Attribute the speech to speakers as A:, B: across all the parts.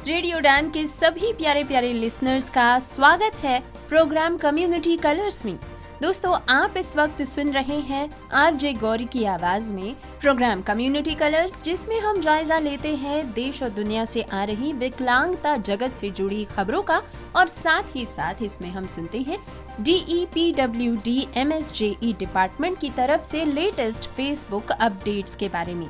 A: Radio उड़ान के सभी प्यारे प्यारे लिसनर्स का स्वागत है प्रोग्राम कम्युनिटी कलर्स में। दोस्तों, आप इस वक्त सुन रहे हैं आरजे गौरी की आवाज में प्रोग्राम कम्युनिटी कलर्स, जिसमें हम जायजा लेते हैं देश और दुनिया से आ रही विकलांगता जगत से जुड़ी खबरों का, और साथ ही साथ इसमें हम सुनते हैं DEPWD MSJE डिपार्टमेंट की तरफ से लेटेस्ट फेसबुक अपडेट्स के बारे में।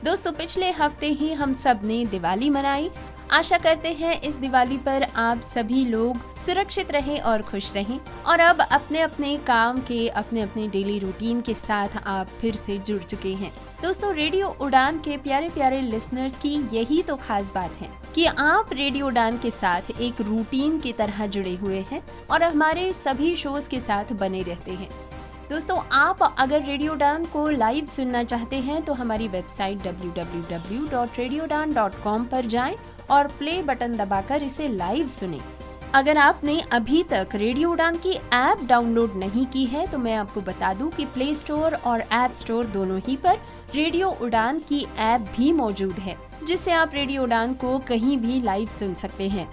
A: दोस्तों, पिछले हफ्ते ही हम सब ने दिवाली मनाई। आशा करते हैं इस दिवाली पर आप सभी लोग सुरक्षित रहें और खुश रहें, और अब अपने अपने काम के अपने अपने डेली रूटीन के साथ आप फिर से जुड़ चुके हैं। दोस्तों, रेडियो उड़ान के प्यारे प्यारे लिसनर्स की यही तो खास बात है कि आप रेडियो उड़ान के साथ एक रूटीन की तरह जुड़े हुए हैं और हमारे सभी शोज के साथ बने रहते हैं। दोस्तों, आप अगर रेडियो उड़ान को लाइव सुनना चाहते हैं तो हमारी वेबसाइट www.radioudan.com पर जाएं और प्ले बटन दबाकर इसे लाइव सुनें। अगर आपने अभी तक रेडियो उड़ान की ऐप डाउनलोड नहीं की है तो मैं आपको बता दूं कि प्ले स्टोर और ऐप स्टोर दोनों ही पर रेडियो उड़ान की ऐप भी मौजूद है, जिससे आप रेडियो उड़ान को कहीं भी लाइव सुन सकते हैं।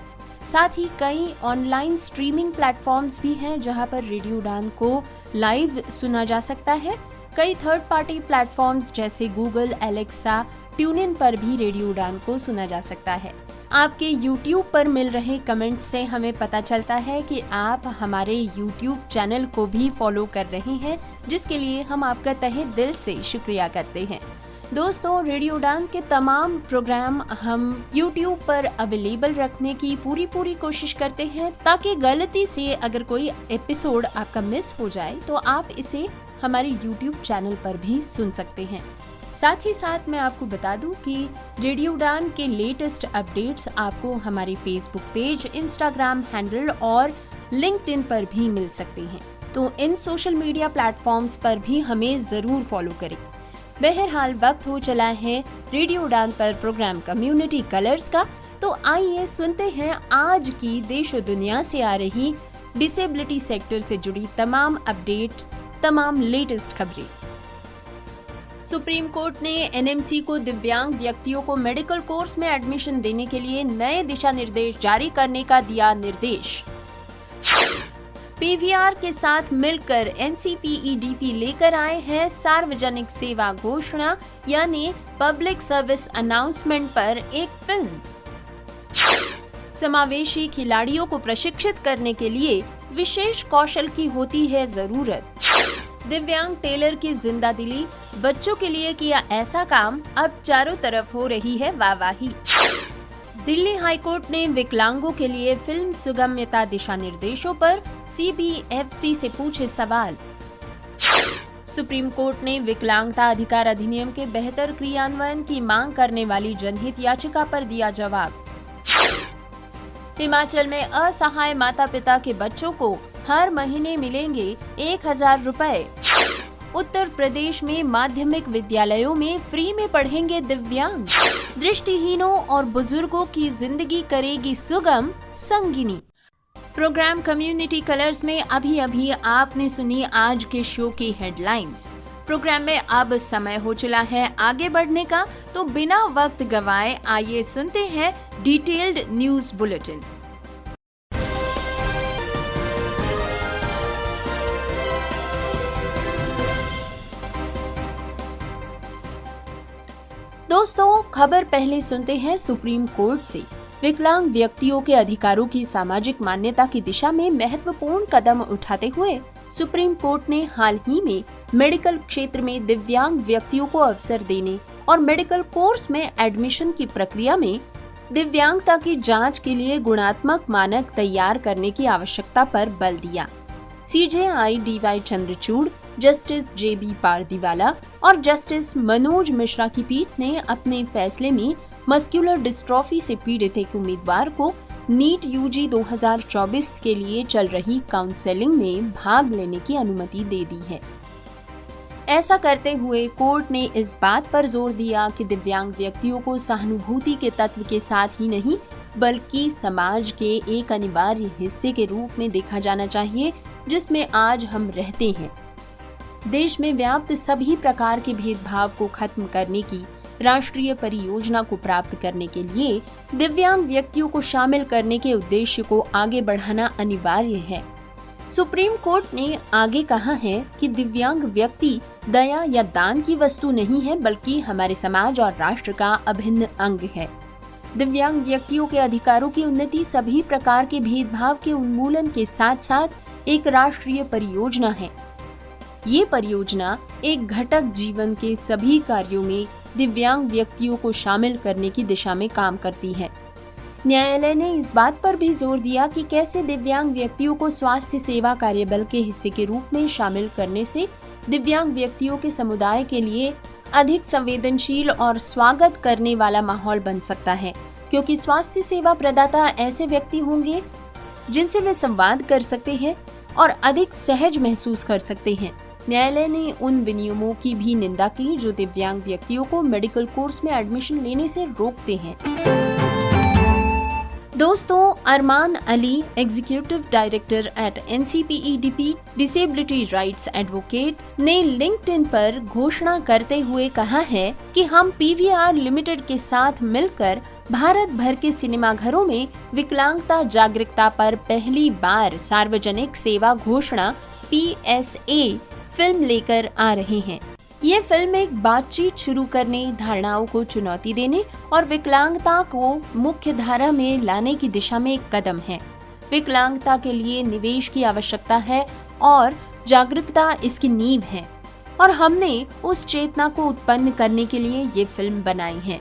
A: साथ ही कई ऑनलाइन स्ट्रीमिंग प्लेटफॉर्म्स भी हैं जहां पर रेडियो उड़ान को लाइव सुना जा सकता है। कई थर्ड पार्टी प्लेटफॉर्म्स जैसे गूगल, एलेक्सा, ट्यून इन पर भी रेडियो उड़ान को सुना जा सकता है। आपके YouTube पर मिल रहे कमेंट्स से हमें पता चलता है कि आप हमारे YouTube चैनल को भी फॉलो कर रहे हैं, जिसके लिए हम आपका तहे दिल से शुक्रिया करते हैं। दोस्तों, रेडियो उड़ान के तमाम प्रोग्राम हम YouTube पर अवेलेबल रखने की पूरी कोशिश करते हैं, ताकि गलती से अगर कोई एपिसोड आपका मिस हो जाए तो आप इसे हमारे YouTube चैनल पर भी सुन सकते हैं। साथ ही साथ मैं आपको बता दूं कि रेडियो उड़ान के लेटेस्ट अपडेट्स आपको हमारे फेसबुक पेज, इंस्टाग्राम हैंडल और लिंक्डइन पर भी मिल सकते हैं। तो इन सोशल मीडिया प्लेटफॉर्म्स पर भी हमें जरूर फॉलो करें। बहरहाल वक्त हो चला है रेडियो उड़ान पर प्रोग्राम कम्युनिटी कलर्स का, तो आइए सुनते हैं आज की देश और दुनिया से आ रही डिसेबिलिटी सेक्टर से जुड़ी तमाम अपडेट, तमाम लेटेस्ट खबरें। सुप्रीम कोर्ट ने एनएमसी को दिव्यांग व्यक्तियों को मेडिकल कोर्स में एडमिशन देने के लिए नए दिशा निर्देश जारी करने का दिया निर्देश। पीवीआर के साथ मिलकर एनसीपीईडीपी लेकर आए हैं सार्वजनिक सेवा घोषणा यानी पब्लिक सर्विस अनाउंसमेंट पर एक फिल्म। समावेशी खिलाड़ियों को प्रशिक्षित करने के लिए विशेष कौशल की होती है जरूरत। दिव्यांग टेलर की जिंदा दिली, बच्चों के लिए किया ऐसा काम, अब चारों तरफ हो रही है वाहवाही। दिल्ली हाईकोर्ट ने विकलांगों के लिए फिल्म सुगम्यता दिशा निर्देशों पर सीबीएफसी से पूछे सवाल। सुप्रीम कोर्ट ने विकलांगता अधिकार अधिनियम के बेहतर क्रियान्वयन की मांग करने वाली जनहित याचिका पर दिया जवाब। हिमाचल में असहाय माता पिता के बच्चों को हर महीने मिलेंगे 1000 रुपए। उत्तर प्रदेश में माध्यमिक विद्यालयों में फ्री में पढ़ेंगे दिव्यांग। दृष्टिहीनों और बुजुर्गों की जिंदगी करेगी सुगम संगिनी। प्रोग्राम कम्युनिटी कलर्स में अभी आपने सुनी आज के शो की हेडलाइंस। प्रोग्राम में अब समय हो चला है आगे बढ़ने का, तो बिना वक्त गवाए आइए सुनते हैं डिटेल्ड न्यूज बुलेटिन। दोस्तों, खबर पहले सुनते हैं सुप्रीम कोर्ट से। विकलांग व्यक्तियों के अधिकारों की सामाजिक मान्यता की दिशा में महत्वपूर्ण कदम उठाते हुए सुप्रीम कोर्ट ने हाल ही में मेडिकल क्षेत्र में दिव्यांग व्यक्तियों को अवसर देने और मेडिकल कोर्स में एडमिशन की प्रक्रिया में दिव्यांगता की जांच के लिए गुणात्मक मानक तैयार करने की आवश्यकता पर बल दिया। सीजेआई डीवाई चंद्रचूड़, जस्टिस जेबी पारदीवाला और जस्टिस मनोज मिश्रा की पीठ ने अपने फैसले में मस्कुलर डिस्ट्रॉफी से पीड़ित एक उम्मीदवार को नीट यूजी 2024 के लिए चल रही काउंसलिंग में भाग लेने की अनुमति दे दी है। ऐसा करते हुए कोर्ट ने इस बात पर जोर दिया कि दिव्यांग व्यक्तियों को सहानुभूति के तत्व के साथ ही नहीं, बल्कि समाज के एक अनिवार्य हिस्से के रूप में देखा जाना चाहिए जिसमें आज हम रहते हैं। देश में व्याप्त सभी प्रकार के भेदभाव को खत्म करने की राष्ट्रीय परियोजना को प्राप्त करने के लिए दिव्यांग व्यक्तियों को शामिल करने के उद्देश्य को आगे बढ़ाना अनिवार्य है। सुप्रीम कोर्ट ने आगे कहा है कि दिव्यांग व्यक्ति दया या दान की वस्तु नहीं है, बल्कि हमारे समाज और राष्ट्र का अभिन्न अंग है। दिव्यांग व्यक्तियों के अधिकारों की उन्नति सभी प्रकार के भेदभाव के उन्मूलन के साथ साथ एक राष्ट्रीय परियोजना है। ये परियोजना एक घटक जीवन के सभी कार्यों में दिव्यांग व्यक्तियों को शामिल करने की दिशा में काम करती है। न्यायालय ने इस बात पर भी जोर दिया कि कैसे दिव्यांग व्यक्तियों को स्वास्थ्य सेवा कार्यबल के हिस्से के रूप में शामिल करने से दिव्यांग व्यक्तियों के समुदाय के लिए अधिक संवेदनशील और स्वागत करने वाला माहौल बन सकता है, क्योंकि स्वास्थ्य सेवा प्रदाता ऐसे व्यक्ति होंगे जिनसे वे संवाद कर सकते हैं और अधिक सहज महसूस कर सकते हैं। न्यायालय ने उन विनियमों की भी निंदा की जो दिव्यांग व्यक्तियों को मेडिकल कोर्स में एडमिशन लेने से रोकते हैं। दोस्तों, Arman Ali, executive director at NCPEDP disability rights advocate, ने लिंक्डइन पर घोषणा करते हुए कहा है कि हम PVR लिमिटेड के साथ मिलकर भारत भर के सिनेमाघरों में विकलांगता जागरूकता पर पहली बार सार्वजनिक सेवा घोषणा PSA फिल्म लेकर आ रहे हैं। ये फिल्म एक बातचीत शुरू करने, धारणाओं को चुनौती देने और विकलांगता को मुख्य धारा में लाने की दिशा में एक कदम है। विकलांगता के लिए निवेश की आवश्यकता है और जागरूकता इसकी नींव है, और हमने उस चेतना को उत्पन्न करने के लिए ये फिल्म बनाई है।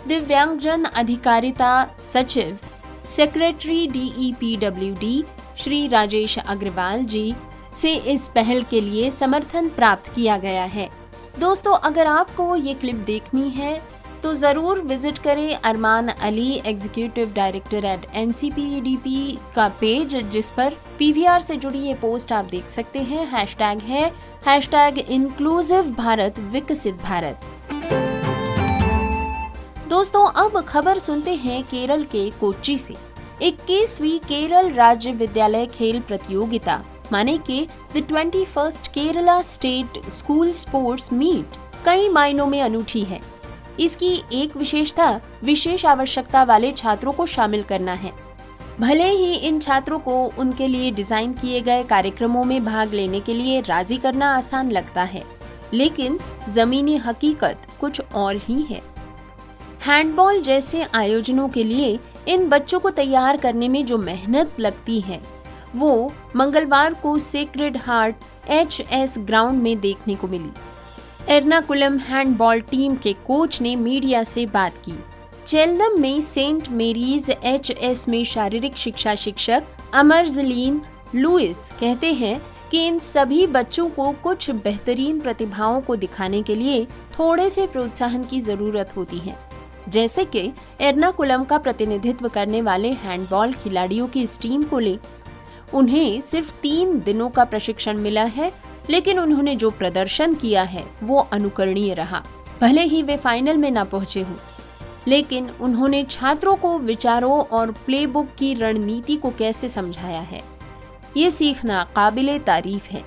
A: दिव्यांगजन अधिकारिता सचिव सेक्रेटरी DEPWD श्री राजेश अग्रवाल जी से इस पहल के लिए समर्थन प्राप्त किया गया है। दोस्तों, अगर आपको ये क्लिप देखनी है तो जरूर विजिट करें Arman Ali, executive director at NCPEDP का पेज, जिस पर PVR से जुड़ी ये पोस्ट आप देख सकते हैं। हैशटैग है #inclusive भारत विकसित भारत। दोस्तों, अब खबर सुनते हैं केरल के कोच्चि से। 21वीं केरल राज्य विद्यालय खेल प्रतियोगिता माने कि the 21st Kerala state school sports meet कई मायनों में अनूठी है। इसकी एक विशेषता विशेष आवश्यकता वाले छात्रों को शामिल करना है। भले ही इन छात्रों को उनके लिए डिजाइन किए गए कार्यक्रमों में भाग लेने के लिए राजी करना आसान लगता है, लेकिन जमीनी हकीकत कुछ और ही है। हैंडबॉल जैसे आयोजनों के लिए इन बच्चों को तैयार करने में जो मेहनत लगती है वो मंगलवार को सेक्रेड हार्ट HS ग्राउंड में देखने को मिली। एर्नाकुलम हैंडबॉल टीम के कोच ने मीडिया से बात की। चेल्दम में सेंट मेरीज HS में शारीरिक शिक्षा शिक्षक अमरजलीन लुइस कहते हैं कि इन सभी बच्चों को कुछ बेहतरीन प्रतिभाओं को दिखाने के लिए थोड़े से प्रोत्साहन की जरूरत होती है। जैसे कि एर्नाकुलम का प्रतिनिधित्व करने वाले हैंडबॉल खिलाड़ियों की इस टीम को ले। उन्हें सिर्फ 3 दिनों का प्रशिक्षण मिला है, लेकिन उन्होंने जो प्रदर्शन किया है वो अनुकरणीय रहा। भले ही वे फाइनल में ना पहुंचे हों, लेकिन उन्होंने छात्रों को विचारों और प्लेबुक की रणनीति को कैसे समझाया है, ये सीखना काबिले तारीफ है।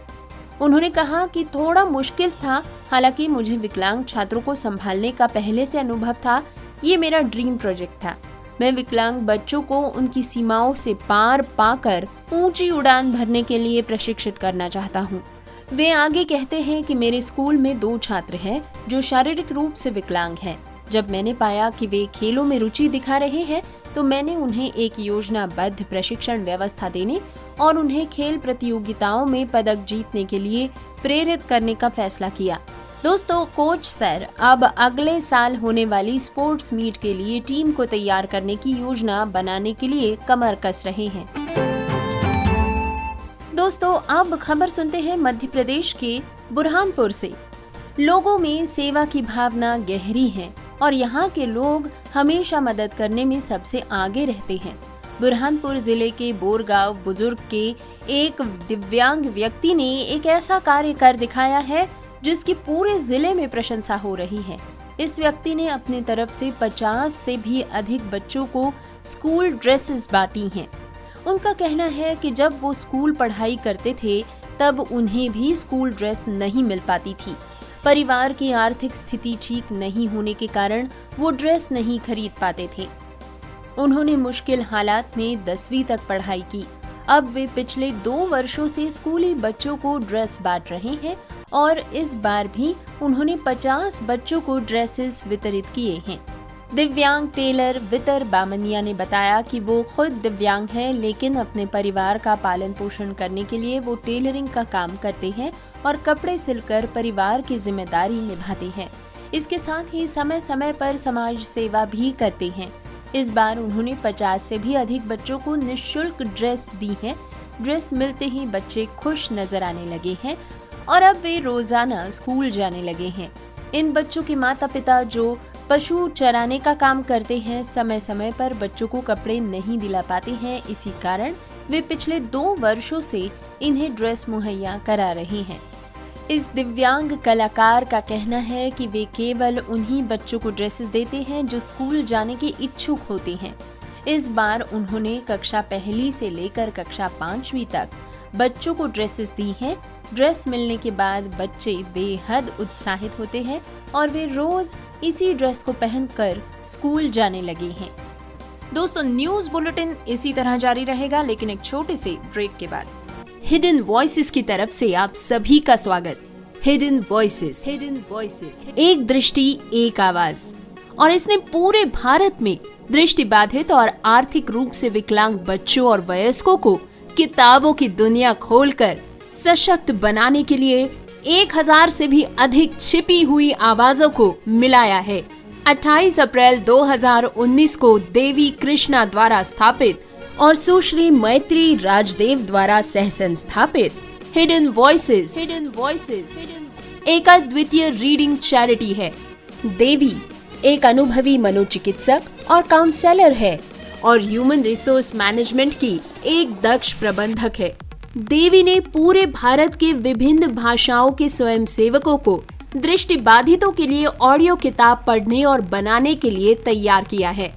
A: उन्होंने कहा कि थोड़ा मुश्किल था, हालांकि मुझे विकलांग छात्रों को संभालने का पहले से अनुभव था। ये मेरा ड्रीम प्रोजेक्ट था। मैं विकलांग बच्चों को उनकी सीमाओं से पार पाकर ऊंची उड़ान भरने के लिए प्रशिक्षित करना चाहता हूँ। वे आगे कहते हैं कि मेरे स्कूल में 2 छात्र हैं जो शारीरिक रूप से विकलांग हैं। जब मैंने पाया कि वे खेलों में रुचि दिखा रहे हैं, तो मैंने उन्हें एक योजनाबद्ध प्रशिक्षण व्यवस्था देने और उन्हें खेल प्रतियोगिताओं में पदक जीतने के लिए प्रेरित करने का फैसला किया। दोस्तों, कोच सर अब अगले साल होने वाली स्पोर्ट्स मीट के लिए टीम को तैयार करने की योजना बनाने के लिए कमर कस रहे हैं। दोस्तों, अब खबर सुनते हैं मध्य प्रदेश के बुरहानपुर से। लोगों में सेवा की भावना गहरी है और यहाँ के लोग हमेशा मदद करने में सबसे आगे रहते हैं। बुरहानपुर जिले के बोरगांव बुजुर्ग के एक दिव्यांग व्यक्ति ने एक ऐसा कार्य कर दिखाया है जिसकी पूरे जिले में प्रशंसा हो रही है। इस व्यक्ति ने अपनी तरफ से 50 से भी अधिक बच्चों को स्कूल ड्रेसेस बांटी हैं। उनका कहना है कि जब वो स्कूल पढ़ाई करते थे तब उन्हें भी स्कूल ड्रेस नहीं मिल पाती थी। परिवार की आर्थिक स्थिति ठीक नहीं होने के कारण वो ड्रेस नहीं खरीद पाते थे। उन्होंने मुश्किल हालात में 10वीं तक पढ़ाई की। अब वे पिछले 2 वर्षों से स्कूली बच्चों को ड्रेस बांट रहे हैं और इस बार भी उन्होंने 50 बच्चों को ड्रेसेस वितरित किए हैं। दिव्यांग टेलर वितर बामनिया ने बताया कि वो खुद दिव्यांग है, लेकिन अपने परिवार का पालन पोषण करने के लिए वो टेलरिंग का काम करते हैं और कपड़े सिलकर परिवार की जिम्मेदारी निभाते हैं। इसके साथ ही समय समय पर समाज सेवा भी करते हैं। इस बार उन्होंने 50 से भी अधिक बच्चों को निःशुल्क ड्रेस दी है। ड्रेस मिलते ही बच्चे खुश नजर आने लगे हैं और अब वे रोजाना स्कूल जाने लगे हैं। इन बच्चों के माता पिता जो पशु चराने का काम करते हैं, समय समय पर बच्चों को कपड़े नहीं दिला पाते हैं। इसी कारण वे पिछले 2 वर्षों से इन्हें ड्रेस मुहैया करा रहे हैं। इस दिव्यांग कलाकार का कहना है कि वे केवल उन्हीं बच्चों को ड्रेसेस देते हैं जो स्कूल जाने के इच्छुक होते हैं। इस बार उन्होंने कक्षा 1 से लेकर कक्षा 5वीं तक बच्चों को ड्रेसेस दी हैं। ड्रेस मिलने के बाद बच्चे बेहद उत्साहित होते हैं और वे रोज इसी ड्रेस को पहनकर स्कूल जाने लगे हैं। दोस्तों, न्यूज़ बुलेटिन इसी तरह जारी रहेगा, लेकिन एक छोटे से ब्रेक के बाद। हिडन वॉइसेस की तरफ से आप सभी का स्वागत। हिडन वॉइसेस, एक दृष्टि एक आवाज, और इसने पूरे भारत में दृष्टिबाधित और आर्थिक रूप से विकलांग बच्चों और वयस्कों को किताबों की दुनिया खोलकर सशक्त बनाने के लिए 1000 से भी अधिक छिपी हुई आवाजों को मिलाया है। 28 अप्रैल 2019 को देवी कृष्णा द्वारा स्थापित और सुश्री मैत्री राजदेव द्वारा सह संस्थापित हिडन वॉइसेस एक अद्वितीय रीडिंग चैरिटी है। देवी एक अनुभवी मनोचिकित्सक और काउंसलर है और ह्यूमन रिसोर्स मैनेजमेंट की एक दक्ष प्रबंधक है। देवी ने पूरे भारत के विभिन्न भाषाओं के स्वयंसेवकों को दृष्टिबाधितों के लिए ऑडियो किताब पढ़ने और बनाने के लिए तैयार किया है।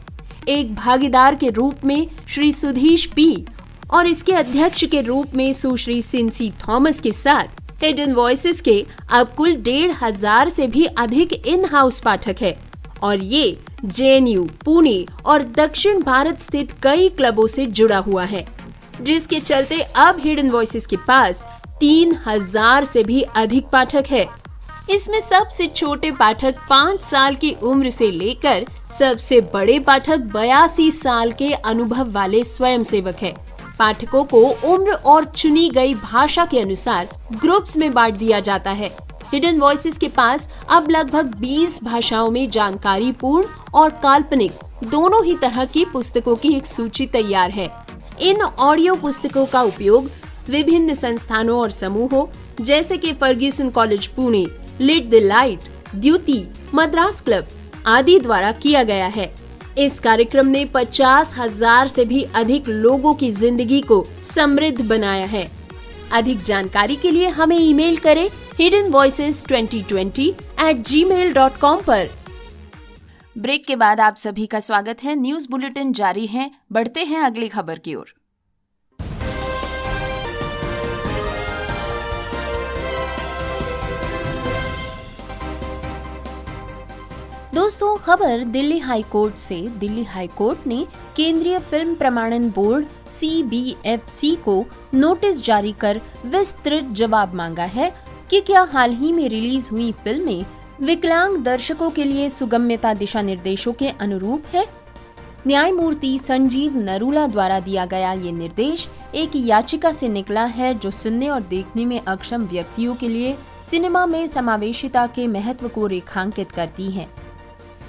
A: एक भागीदार के रूप में श्री सुधीश पी और इसके अध्यक्ष के रूप में सुश्री सिंसी थॉमस के साथ हिडन वॉइसेस के अब कुल 1500 से भी अधिक इन हाउस पाठक है और ये JNU, पुणे और दक्षिण भारत स्थित कई क्लबों से जुड़ा हुआ है, जिसके चलते अब हिडन वॉइसेस के पास 3000 से भी अधिक पाठक है। इसमें सबसे छोटे पाठक 5 साल की उम्र से लेकर सबसे बड़े पाठक 82 साल के अनुभव वाले स्वयंसेवक है। पाठकों को उम्र और चुनी गई भाषा के अनुसार ग्रुप्स में बांट दिया जाता है। हिडन वॉइसेस के पास अब लगभग 20 भाषाओं में जानकारी पूर्ण और काल्पनिक दोनों ही तरह की पुस्तकों की एक सूची तैयार है। इन ऑडियो पुस्तकों का उपयोग विभिन्न संस्थानों और समूहों जैसे कि Fergusson college Pune, lit the light, Dyuti, Madras club आदि द्वारा किया गया है। इस कार्यक्रम ने 50,000 से भी अधिक लोगों की जिंदगी को समृद्ध बनाया है। अधिक जानकारी के लिए हमें ईमेल करें hiddenvoices2020@gmail.com पर। ब्रेक के बाद आप सभी का स्वागत है। न्यूज बुलेटिन जारी है, बढ़ते हैं अगली खबर की ओर। दोस्तों, खबर दिल्ली हाई कोर्ट से। दिल्ली हाई कोर्ट ने केंद्रीय फिल्म प्रमाणन बोर्ड CBFC को नोटिस जारी कर विस्तृत जवाब मांगा है कि क्या हाल ही में रिलीज हुई फिल्में विकलांग दर्शकों के लिए सुगम्यता दिशा निर्देशों के अनुरूप है। न्यायमूर्ति संजीव नरूला द्वारा दिया गया ये निर्देश एक याचिका से निकला है जो सुनने और देखने में अक्षम व्यक्तियों के लिए सिनेमा में समावेशिता के महत्व को रेखांकित करती है।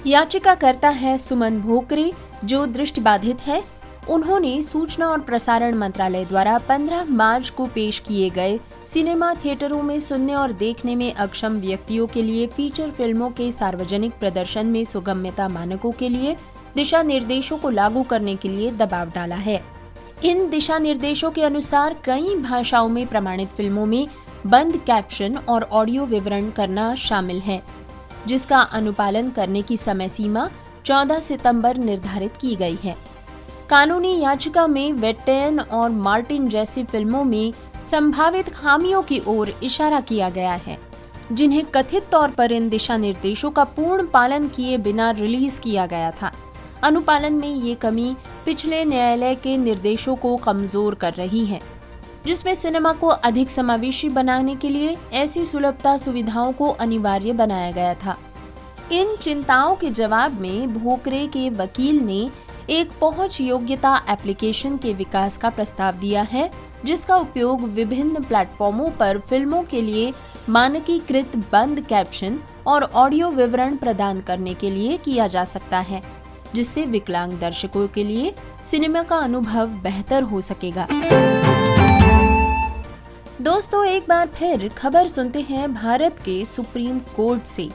A: याचिकाकर्ता है सुमन भोकरे, जो दृष्टिबाधित है। उन्होंने सूचना और प्रसारण मंत्रालय द्वारा 15 मार्च को पेश किए गए सिनेमा थिएटरों में सुनने और देखने में अक्षम व्यक्तियों के लिए फीचर फिल्मों के सार्वजनिक प्रदर्शन में सुगम्यता मानकों के लिए दिशा निर्देशों को लागू करने के लिए दबाव डाला है। इन दिशा निर्देशों के अनुसार कई भाषाओं में प्रमाणित फिल्मों में बंद कैप्शन और ऑडियो विवरण करना शामिल है, जिसका अनुपालन करने की समय सीमा 14 सितंबर निर्धारित की गई है। कानूनी याचिका में वेटेन और मार्टिन जैसी फिल्मों में संभावित खामियों की ओर इशारा किया गया है। जिन्हें कथित तौर पर इन दिशा निर्देशों का पूर्ण पालन किए बिना रिलीज किया गया था। अनुपालन में ये कमी पिछले न्यायालय के निर्देशों को कमजोर कर रही है, जिसमें सिनेमा को अधिक समावेशी बनाने के लिए ऐसी सुलभता सुविधाओं को अनिवार्य बनाया गया था। इन चिंताओं के जवाब में भोकरे के वकील ने एक पहुंच योग्यता एप्लीकेशन के विकास का प्रस्ताव दिया है, जिसका उपयोग विभिन्न प्लेटफॉर्मों पर फिल्मों के लिए मानकीकृत बंद कैप्शन और ऑडियो विवरण प्रदान करने के लिए किया जा सकता है, जिससे विकलांग दर्शकों के लिए सिनेमा का अनुभव बेहतर हो सकेगा। दोस्तों, एक बार फिर खबर सुनते हैं भारत के सुप्रीम कोर्ट से,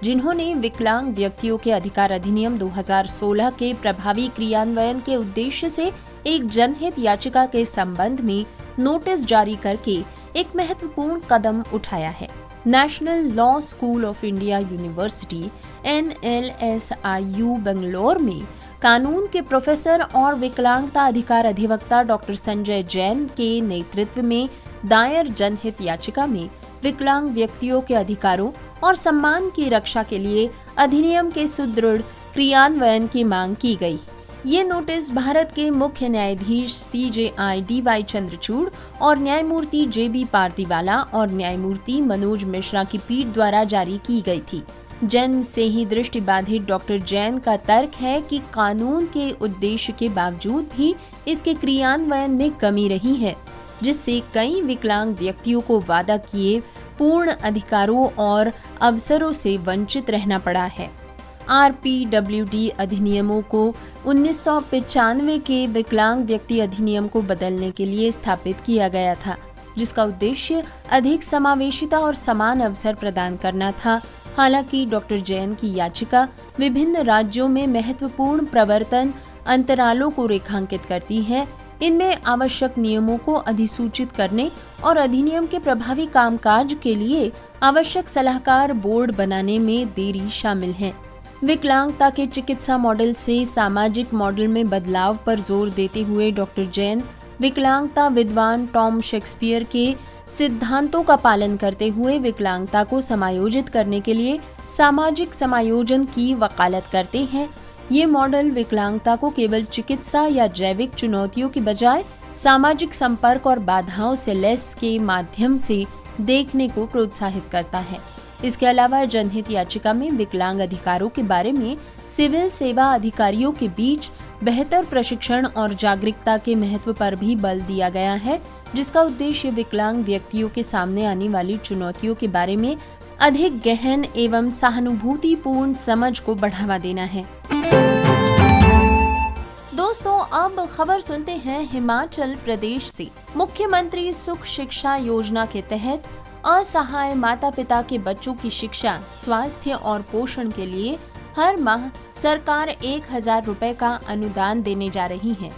A: जिन्होंने विकलांग व्यक्तियों के अधिकार अधिनियम 2016 के प्रभावी क्रियान्वयन के उद्देश्य से एक जनहित याचिका के संबंध में नोटिस जारी करके एक महत्वपूर्ण कदम उठाया है। National law school of India university NLSIU Bangalore में कानून के प्रोफेसर और विकलांगता अधिकार अधिवक्ता डॉक्टर संजय जैन के नेतृत्व में दायर जनहित याचिका में विकलांग व्यक्तियों के अधिकारों और सम्मान की रक्षा के लिए अधिनियम के सुदृढ़ क्रियान्वयन की मांग की गई। ये नोटिस भारत के मुख्य न्यायाधीश CJI DY चंद्रचूड़ और न्यायमूर्ति JB पार्दीवाला और न्यायमूर्ति मनोज मिश्रा की पीठ द्वारा जारी की गई थी। जन से ही दृष्टिबाधित डॉक्टर जैन का तर्क है कि कानून के उद्देश्य के बावजूद भी इसके क्रियान्वयन में कमी रही है, जिससे कई विकलांग व्यक्तियों को वादा किए पूर्ण अधिकारों और अवसरों से वंचित रहना पड़ा है। RPWD अधिनियमों को 1995 के विकलांग व्यक्ति अधिनियम को बदलने के लिए स्थापित किया गया था, जिसका उद्देश्य अधिक समावेशिता और समान अवसर प्रदान करना था। हालांकि डॉक्टर जैन की याचिका विभिन्न राज्यों में महत्वपूर्ण प्रवर्तन अंतरालों को रेखांकित करती है। इनमें आवश्यक नियमों को अधिसूचित करने और अधिनियम के प्रभावी कामकाज के लिए आवश्यक सलाहकार बोर्ड बनाने में देरी शामिल है। विकलांगता के चिकित्सा मॉडल से सामाजिक मॉडल में बदलाव पर जोर देते हुए डॉक्टर जैन विकलांगता विद्वान टॉम शेक्सपियर के सिद्धांतों का पालन करते हुए विकलांगता को समायोजित करने के लिए सामाजिक समायोजन की वकालत करते हैं। ये मॉडल विकलांगता को केवल चिकित्सा या जैविक चुनौतियों के बजाय सामाजिक संपर्क और बाधाओं से लैस के माध्यम से देखने को प्रोत्साहित करता है। इसके अलावा जनहित याचिका में विकलांग अधिकारों के बारे में सिविल सेवा अधिकारियों के बीच बेहतर प्रशिक्षण और जागरूकता के महत्व पर भी बल दिया गया है, जिसका उद्देश्य विकलांग व्यक्तियों के सामने आने वाली चुनौतियों के बारे में अधिक गहन एवं सहानुभूतिपूर्ण समझ को बढ़ावा देना है। दोस्तों, अब खबर सुनते हैं हिमाचल प्रदेश से। मुख्यमंत्री सुख शिक्षा योजना के तहत असहाय माता पिता के बच्चों की शिक्षा, स्वास्थ्य और पोषण के लिए हर माह सरकार 1000 रुपए का अनुदान देने जा रही है।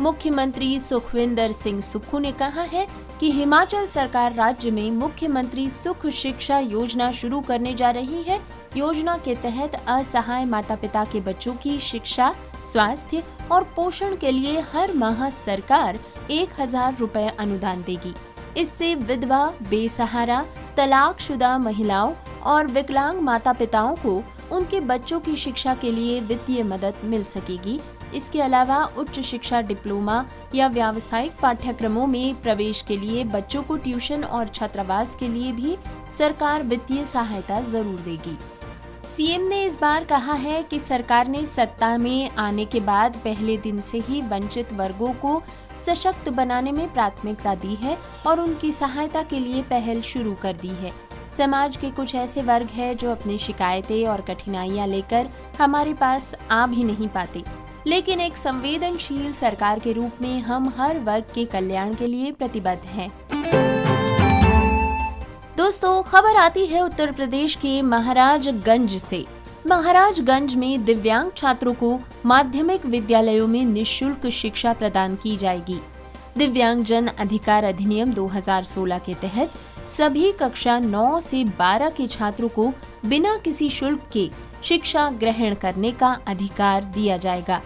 A: मुख्यमंत्री सुखविंदर सिंह सुक्खू ने कहा है कि हिमाचल सरकार राज्य में मुख्यमंत्री सुख शिक्षा योजना शुरू करने जा रही है। योजना के तहत असहाय माता पिता के बच्चों की शिक्षा, स्वास्थ्य और पोषण के लिए हर माह सरकार 1000 रुपए अनुदान देगी। इससे विधवा, बेसहारा, तलाकशुदा महिलाओं और विकलांग माता पिताओं को उनके बच्चों की शिक्षा के लिए वित्तीय मदद मिल सकेगी। इसके अलावा उच्च शिक्षा, डिप्लोमा या व्यावसायिक पाठ्यक्रमों में प्रवेश के लिए बच्चों को ट्यूशन और छात्रावास के लिए भी सरकार वित्तीय सहायता जरूर देगी। सीएम ने इस बार कहा है कि सरकार ने सत्ता में आने के बाद पहले दिन से ही वंचित वर्गों को सशक्त बनाने में प्राथमिकता दी है और उनकी सहायता के लिए पहल शुरू कर दी है। समाज के कुछ ऐसे वर्ग हैं जो अपनी शिकायतें और कठिनाइयां लेकर हमारे पास आ भी नहीं पाते, लेकिन एक संवेदनशील सरकार के रूप में हम हर वर्ग के कल्याण के लिए प्रतिबद्ध हैं। दोस्तों, खबर आती है उत्तर प्रदेश के महाराजगंज से। महाराजगंज में दिव्यांग छात्रों को माध्यमिक विद्यालयों में निःशुल्क शिक्षा प्रदान की जाएगी। दिव्यांग जन अधिकार अधिनियम 2016 के तहत सभी कक्षा 9 से 12 के छात्रों को बिना किसी शुल्क के शिक्षा ग्रहण करने का अधिकार दिया जाएगा।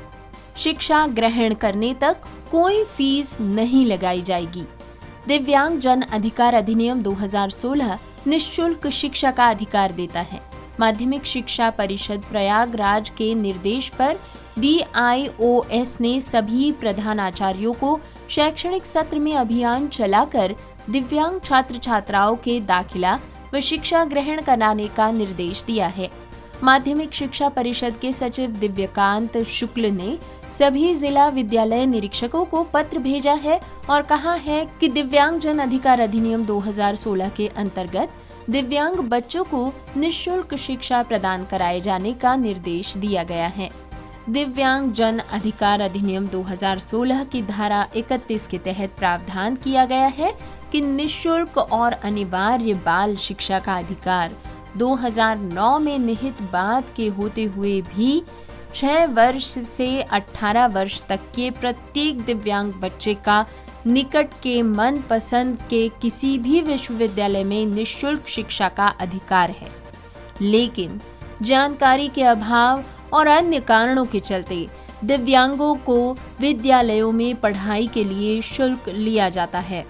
A: शिक्षा ग्रहण करने तक कोई फीस नहीं लगाई जाएगी। दिव्यांग जन अधिकार अधिनियम 2016 निःशुल्क शिक्षा का अधिकार देता है। माध्यमिक शिक्षा परिषद प्रयागराज के निर्देश पर DIOS ने सभी प्रधानाचार्यों को शैक्षणिक सत्र में अभियान चलाकर दिव्यांग छात्र छात्राओं के दाखिला व शिक्षा ग्रहण कराने का निर्देश दिया है। माध्यमिक शिक्षा परिषद के सचिव दिव्यकांत शुक्ल ने सभी जिला विद्यालय निरीक्षकों को पत्र भेजा है और कहा है कि दिव्यांग जन अधिकार अधिनियम 2016 के अंतर्गत दिव्यांग बच्चों को निःशुल्क शिक्षा प्रदान कराए जाने का निर्देश दिया गया है। दिव्यांग जन अधिकार अधिनियम 2016 की धारा 31 के तहत प्रावधान किया गया है कि निःशुल्क और अनिवार्य बाल शिक्षा का अधिकार 2009 में निहित बात के होते हुए भी 6 वर्ष से 18 वर्ष तक के प्रत्येक दिव्यांग बच्चे का निकट के मनपसंद के किसी भी विश्वविद्यालय में निःशुल्क शिक्षा का अधिकार है। लेकिन जानकारी के अभाव और अन्य कारणों के चलते दिव्यांगों को विद्यालयों में पढ़ाई के लिए शुल्क लिया जाता है।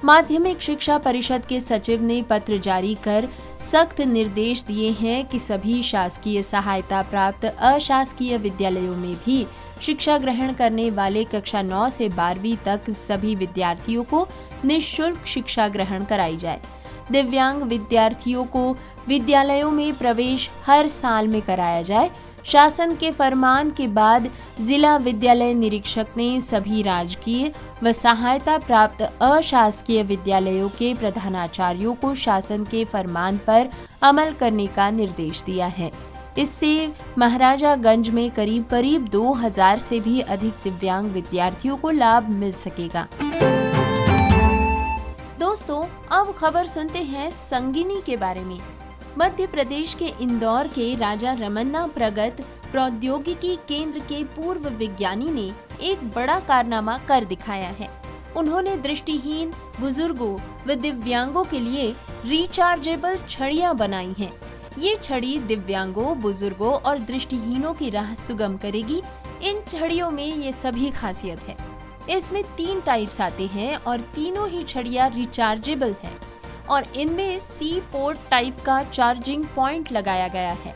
A: माध्यमिक शिक्षा परिषद के सचिव ने पत्र जारी कर सख्त निर्देश दिए हैं कि सभी शासकीय सहायता प्राप्त अशासकीय विद्यालयों में भी शिक्षा ग्रहण करने वाले कक्षा 9 से 12वीं तक सभी विद्यार्थियों को निःशुल्क शिक्षा ग्रहण कराई जाए। दिव्यांग विद्यार्थियों को विद्यालयों में प्रवेश हर साल में कराया जाए। शासन के फरमान के बाद जिला विद्यालय निरीक्षक ने सभी राजकीय व सहायता प्राप्त अशासकीय विद्यालयों के प्रधानाचार्यों को शासन के फरमान पर अमल करने का निर्देश दिया है। इससे महाराजागंज में करीब 2000 से भी अधिक दिव्यांग विद्यार्थियों को लाभ मिल सकेगा। दोस्तों, अब खबर सुनते हैं संगिनी के बारे में। मध्य प्रदेश के इंदौर के राजा रमन्ना प्रगत प्रौद्योगिकी केंद्र के पूर्व विज्ञानी ने एक बड़ा कारनामा कर दिखाया है। उन्होंने दृष्टिहीन बुजुर्गों व दिव्यांगों के लिए रिचार्जेबल छड़ियां बनाई हैं। ये छड़ी दिव्यांगों, बुजुर्गों और दृष्टिहीनों की राह सुगम करेगी। इन छड़ियों में ये सभी खासियत है। इसमें 3 टाइप्स आते हैं और तीनों ही छड़ियां रिचार्जेबल हैं और इनमें C पोर्ट टाइप का चार्जिंग पॉइंट लगाया गया है।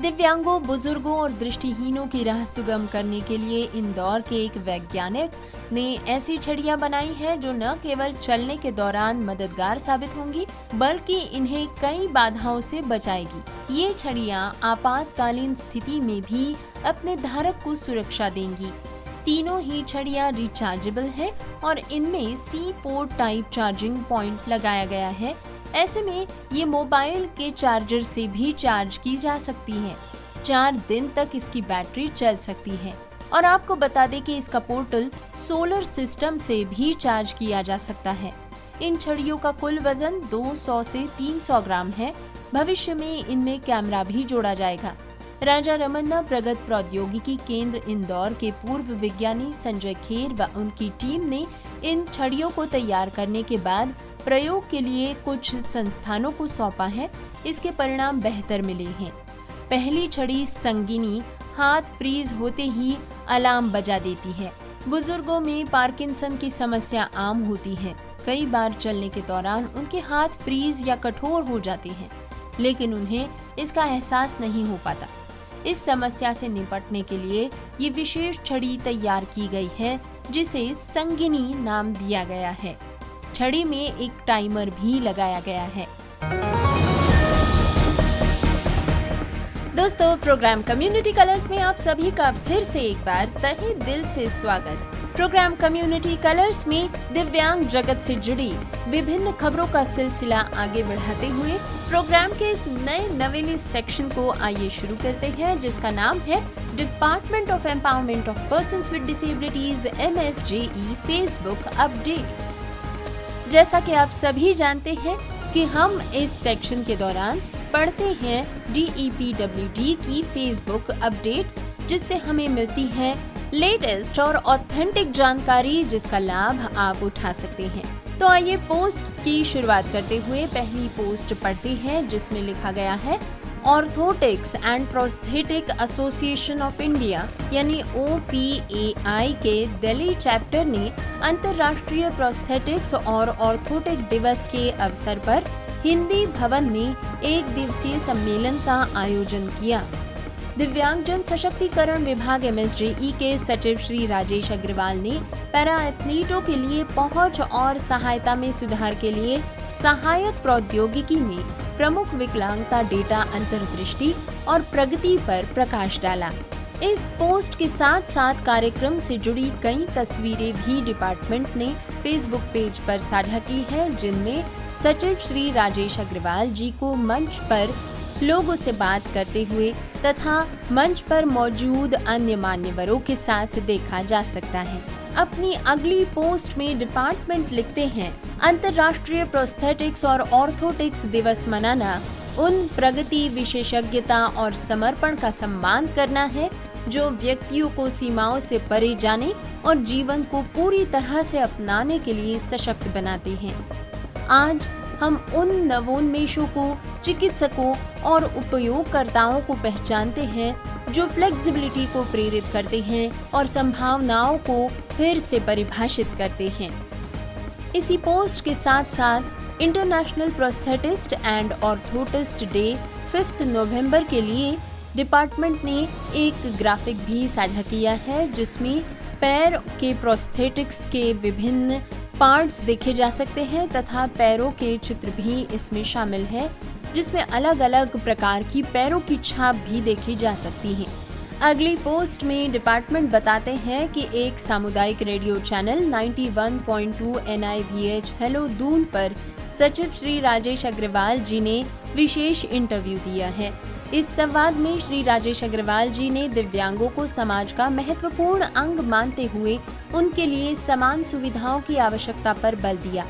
A: दिव्यांगों, बुजुर्गों और दृष्टिहीनों की राह सुगम करने के लिए इंदौर के एक वैज्ञानिक ने ऐसी छड़ियां बनाई हैं जो न केवल चलने के दौरान मददगार साबित होंगी बल्कि इन्हें कई बाधाओं से बचाएगी। ये छड़ियां आपातकालीन स्थिति में भी अपने धारक को सुरक्षा देंगी। तीनों ही छड़ियां रिचार्जेबल है और इनमें C port type charging point लगाया गया है। ऐसे में ये मोबाइल के चार्जर से भी चार्ज की जा सकती है। 4 दिन तक इसकी बैटरी चल सकती है। और आपको बता दें कि इसका पोर्टल सोलर सिस्टम से भी चार्ज किया जा सकता है। इन छड़ियों का कुल वजन 200 से 300 ग्राम है। भविष्य में इनमें कैमरा भी जोड़ा जाएगा। राजा रमन्ना प्रगत प्रौद्योगिकी केंद्र इंदौर के पूर्व विज्ञानी संजय खेर व उनकी टीम ने इन छड़ियों को तैयार करने के बाद प्रयोग के लिए कुछ संस्थानों को सौंपा है। इसके परिणाम बेहतर मिले हैं। पहली छड़ी संगिनी हाथ फ्रीज होते ही अलार्म बजा देती है। बुजुर्गों में पार्किंसन की समस्या आम होती है। कई बार चलने के दौरान उनके हाथ फ्रीज या कठोर हो जाते हैं, लेकिन उन्हें इसका एहसास नहीं हो पाता। इस समस्या से निपटने के लिए ये विशेष छड़ी तैयार की गई है, जिसे संगिनी नाम दिया गया है। छड़ी में एक टाइमर भी लगाया गया है। दोस्तों, प्रोग्राम कम्युनिटी कलर्स में आप सभी का फिर से एक बार तहे दिल से स्वागत। प्रोग्राम कम्युनिटी कलर्स में दिव्यांग जगत से जुड़ी विभिन्न खबरों का सिलसिला आगे बढ़ाते हुए प्रोग्राम के इस नए नवेले सेक्शन को आइए शुरू करते हैं, जिसका नाम है department of empowerment of persons with disabilities MSJE Facebook updates. जैसा कि आप सभी जानते हैं कि हम इस सेक्शन के दौरान पढ़ते हैं DEPWD की फेसबुक अपडेट्स, जिससे हमें मिलती है लेटेस्ट और ऑथेंटिक जानकारी, जिसका लाभ आप उठा सकते हैं। तो आइए पोस्ट्स की शुरुआत करते हुए पहली पोस्ट पढ़ते हैं, जिसमें लिखा गया है orthotics and prosthetic association of India यानी OPAI के दिल्ली चैप्टर ने अंतर्राष्ट्रीय प्रोस्थेटिक्स और ऑर्थोटिक दिवस के अवसर पर हिंदी भवन में एक दिवसीय सम्मेलन का आयोजन किया। दिव्यांगजन सशक्तिकरण विभाग MSJE के सचिव श्री राजेश अग्रवाल ने पैरा एथलीटों के लिए पहुंच और सहायता में सुधार के लिए सहायक प्रौद्योगिकी में प्रमुख विकलांगता डेटा अंतर्दृष्टि और प्रगति पर प्रकाश डाला। इस पोस्ट के साथ साथ कार्यक्रम से जुड़ी कई तस्वीरें भी डिपार्टमेंट ने फेसबुक पेज पर साझा की है, जिनमें सचिव श्री राजेश अग्रवाल जी को मंच पर लोगों से बात करते हुए तथा मंच पर मौजूद अन्य मान्यवरों के साथ देखा जा सकता है। अपनी अगली पोस्ट में डिपार्टमेंट लिखते हैं, अंतर्राष्ट्रीय प्रोस्थेटिक्स और ऑर्थोटिक्स दिवस मनाना उन प्रगति, विशेषज्ञता और समर्पण का सम्मान करना है जो व्यक्तियों को सीमाओं से परे जाने और जीवन को पूरी तरह से अपनाने के लिए सशक्त बनाते हैं। आज हम उन नवोन्मेषों को, चिकित्सकों और उपयोगकर्ताओं को पहचानते हैं जो फ्लेक्सिबिलिटी को प्रेरित करते हैं और संभावनाओं को फिर से परिभाषित करते हैं। इसी पोस्ट के साथ साथ international prosthetist and orthotist day 5 नवंबर के लिए डिपार्टमेंट ने एक ग्राफिक भी साझा किया है, जिसमें पैर के प्रोस्थेटिक्स के विभिन्न पार्ट्स देखे जा सकते हैं तथा पैरों के चित्र भी इसमें शामिल है, जिसमें अलग अलग प्रकार की पैरों की छाप भी देखी जा सकती है। अगली पोस्ट में डिपार्टमेंट बताते हैं कि एक सामुदायिक radio channel 91.2 NIVH hello Doon पर सचिव श्री राजेश अग्रवाल जी ने विशेष इंटरव्यू दिया है। इस संवाद में श्री राजेश अग्रवाल जी ने दिव्यांगों को समाज का महत्वपूर्ण अंग मानते हुए उनके लिए समान सुविधाओं की आवश्यकता पर बल दिया।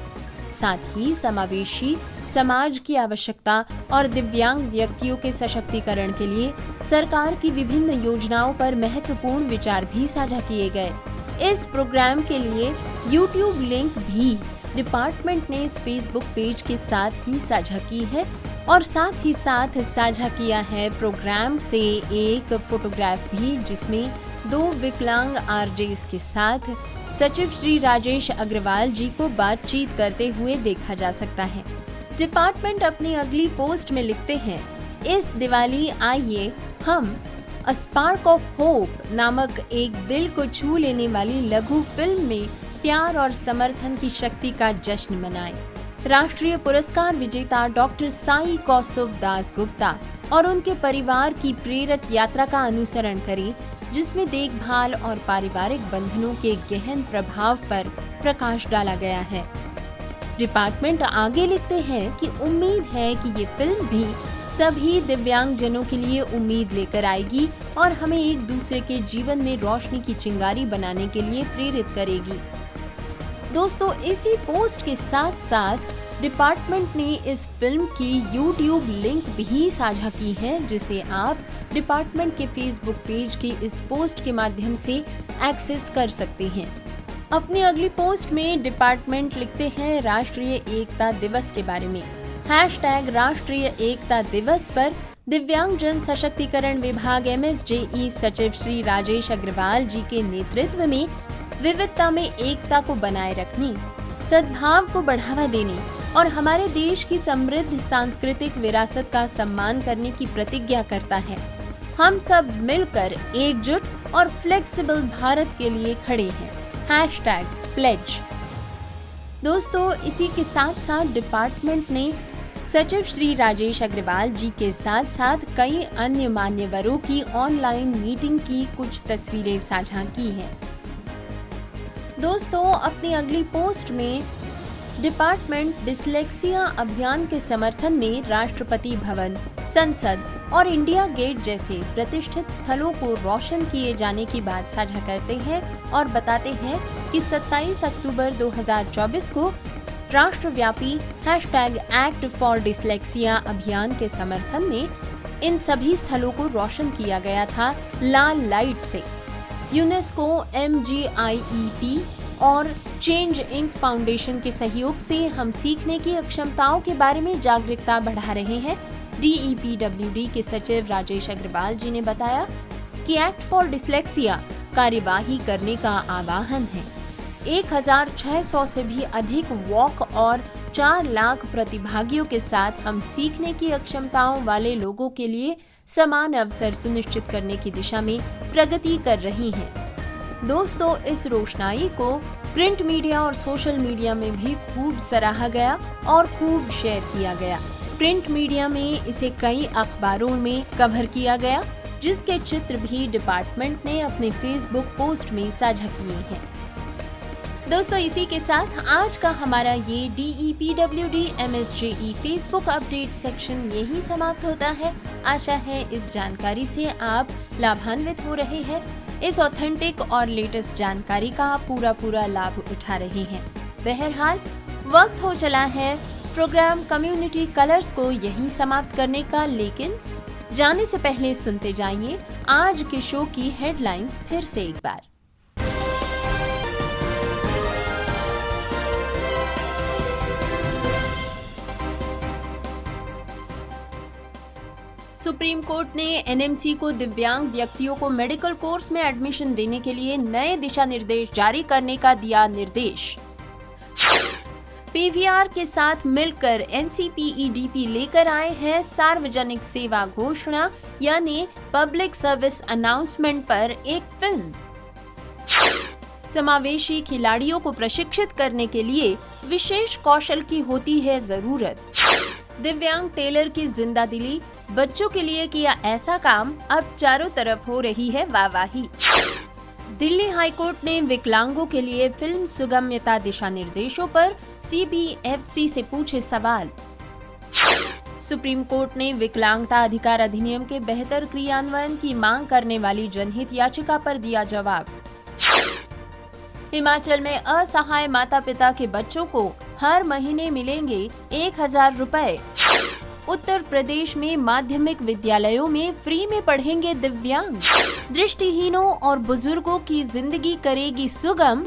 A: साथ ही समावेशी समाज की आवश्यकता और दिव्यांग व्यक्तियों के सशक्तिकरण के लिए सरकार की विभिन्न योजनाओं पर महत्वपूर्ण विचार भी साझा किए गए। इस प्रोग्राम के लिए YouTube लिंक भी डिपार्टमेंट ने इस फेसबुक पेज के साथ ही साझा की है और साथ ही साथ साझा किया है प्रोग्राम से एक फोटोग्राफ भी, जिसमें 2 विकलांग RJs के साथ सचिव श्री राजेश अग्रवाल जी को बातचीत करते हुए देखा जा सकता है। डिपार्टमेंट अपनी अगली पोस्ट में लिखते हैं, इस दिवाली आइए हम अ स्पार्क ऑफ होप नामक एक दिल को छू लेने वाली लघु फिल्म में प्यार और समर्थन की शक्ति का जश्न मनाएं। राष्ट्रीय पुरस्कार विजेता डॉक्टर साई कौस्तुभ दास गुप्ता और उनके परिवार की प्रेरक यात्रा का अनुसरण करें, जिसमें देखभाल और पारिवारिक बंधनों के गहन प्रभाव पर प्रकाश डाला गया है। डिपार्टमेंट आगे लिखते हैं कि उम्मीद है कि ये फिल्म भी सभी दिव्यांगजनों के लिए उम्मीद लेकर आएगी और हमें एक दूसरे के जीवन में रोशनी की चिंगारी बनाने के लिए प्रेरित करेगी। दोस्तों, इसी पोस्ट के साथ साथ डिपार्टमेंट ने इस फिल्म की YouTube लिंक भी साझा की है, जिसे आप डिपार्टमेंट के फेसबुक पेज की इस पोस्ट के माध्यम से एक्सेस कर सकते हैं। अपनी अगली पोस्ट में डिपार्टमेंट लिखते हैं राष्ट्रीय एकता दिवस के बारे में। #राष्ट्रीय एकता दिवस पर दिव्यांगजन सशक्तिकरण विभाग MSJE सचिव श्री राजेश अग्रवाल जी के नेतृत्व में विविधता में एकता को बनाए रखने, सद्भाव को बढ़ावा देने और हमारे देश की समृद्ध सांस्कृतिक विरासत का सम्मान करने की प्रतिज्ञा करता है। हम सब मिलकर एकजुट और फ्लेक्सिबल भारत के लिए खड़े हैं। #pledge। दोस्तों, इसी के साथ साथ डिपार्टमेंट ने सचिव श्री राजेश अग्रवाल जी के साथ साथ कई अन्य मान्यवरों की ऑनलाइन मीटिंग की कुछ तस्वीरें साझा की हैं। दोस्तों, अपनी अगली पोस्ट में डिपार्टमेंट डिसलेक्सिया अभियान के समर्थन में राष्ट्रपति भवन, संसद और इंडिया गेट जैसे प्रतिष्ठित स्थलों को रोशन किए जाने की बात साझा करते हैं और बताते हैं कि 27 अक्टूबर 2024 को राष्ट्रव्यापी #Act for Dyslexia अभियान के समर्थन में इन सभी स्थलों को रोशन किया गया था लाल लाइट से। यूनेस्को, MGIEP और चेंज इंक फाउंडेशन के सहयोग से हम सीखने की अक्षमताओं के बारे में जागरूकता बढ़ा रहे हैं। DEPWD के सचिव राजेश अग्रवाल जी ने बताया कि एक्ट फॉर डिसलेक्सिया कार्यवाही करने का आह्वान है। 1600 से भी अधिक वॉक और 4 लाख प्रतिभागियों के साथ हम सीखने की अक्षमताओं वाले लोगों के लिए समान अवसर सुनिश्चित करने की दिशा में प्रगति कर रही हैं। दोस्तों, इस रोशनाई को प्रिंट मीडिया और सोशल मीडिया में भी खूब सराहा गया और खूब शेयर किया गया। प्रिंट मीडिया में इसे कई अखबारों में कवर किया गया, जिसके चित्र भी डिपार्टमेंट ने अपने फेसबुक पोस्ट में साझा किए हैं। दोस्तों, इसी के साथ आज का हमारा ये DEPWD MSJE Facebook update section यही समाप्त होता है। आशा है इस जानकारी से आप लाभान्वित हो रहे हैं। इस ऑथेंटिक और लेटेस्ट जानकारी का आप पूरा लाभ उठा रहे हैं। बहरहाल वक्त हो चला है प्रोग्राम कम्युनिटी कलर्स को यहीं समाप्त करने का, लेकिन जाने से पहले सुनते जाइए आज के शो की हेडलाइंस फिर से एक बार। सुप्रीम कोर्ट ने NMC को दिव्यांग व्यक्तियों को मेडिकल कोर्स में एडमिशन देने के लिए नए दिशा निर्देश जारी करने का दिया निर्देश। PVR के साथ मिलकर NCPEDP लेकर आए हैं सार्वजनिक सेवा घोषणा यानी पब्लिक सर्विस अनाउंसमेंट पर एक फिल्म। समावेशी खिलाड़ियों को प्रशिक्षित करने के लिए विशेष कौशल की होती है जरूरत। दिव्यांग टेलर की जिंदादिली, बच्चों के लिए किया ऐसा काम, अब चारों तरफ हो रही है वाहवाही। दिल्ली हाईकोर्ट ने विकलांगों के लिए फिल्म सुगम्यता दिशा निर्देशों पर CBFC से पूछे सवाल। सुप्रीम कोर्ट ने विकलांगता अधिकार अधिनियम के बेहतर क्रियान्वयन की मांग करने वाली जनहित याचिका पर दिया जवाब। हिमाचल में असहाय माता पिता के बच्चों को हर महीने मिलेंगे 1000 रुपए। उत्तर प्रदेश में माध्यमिक विद्यालयों में फ्री में पढ़ेंगे दिव्यांग। दृष्टिहीनों और बुजुर्गों की जिंदगी करेगी सुगम